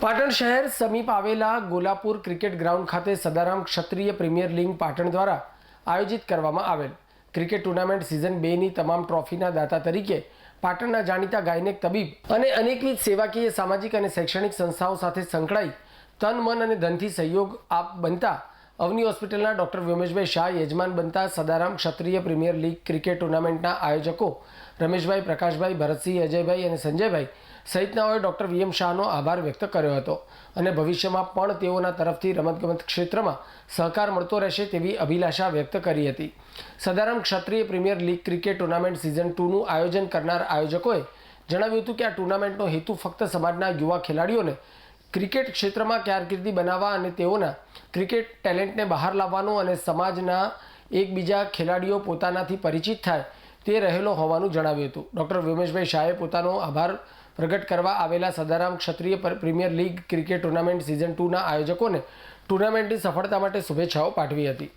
પાટણ શહેર સમીપ આવેલા Golapur cricket ground ખાતે સદારામ ક્ષત્રિય પ્રીમિયર લીગ પાટણ દ્વારા આયોજિત કરવામાં આવેલ ક્રિકેટ ટુર્નામેન્ટ સિઝન 2ની તમામ ટ્રોફીના દાતા તરીકે પાટણના જાણીતા ગાયનેક તબીબ અને અનેકવિધ સેવાકીય સામાજિક અને શૈક્ષણિક સંસ્થાઓ સાથે સંકળાઈ તન મન અને ધનથી સહયોગ આપ બનતા અવની હોસ્પિટલના ડૉક્ટર વ્યોમેશભાઈ શાહ યજમાન બનતા Sadaram Kshatriya premier league cricket ટુર્નામેન્ટના આયોજકો રમેશભાઈ, પ્રકાશભાઈ, ભરતસિંહ, અજયભાઈ અને સંજયભાઈ સહિતનાઓએ ડૉક્ટર વીએમ શાહનો આભાર વ્યક્ત કર્યો હતો અને ભવિષ્યમાં પણ તેઓના તરફથી રમતગમત ક્ષેત્રમાં સહકાર મળતો રહેશે તેવી અભિલાષા વ્યક્ત કરી હતી. Sadaram Kshatriya premier league cricket tournament season 2નું આયોજન કરનાર આયોજકોએ જણાવ્યું હતું કે આ ટુર્નામેન્ટનો હેતુ ફક્ત સમાજના યુવા ખેલાડીઓને ક્રિકેટ ક્ષેત્રમાં કારકિર્દી બનાવવા અને તેઓના ક્રિકેટ ટેલેન્ટને બહાર લાવવાનો અને સમાજના એકબીજા ખેલાડીઓ પોતાનાથી પરિચિત થાય તે રહેલો હોવાનું જણાવ્યું હતું. ડૉક્ટર વ્યોમેશભાઈ શાહે પોતાનો આભાર પ્રગટ કરવા આવેલા Sadaram Kshatriya premier league cricket tournament season 2ના આયોજકોને ટુર્નામેન્ટની સફળતા માટે શુભેચ્છાઓ પાઠવી હતી.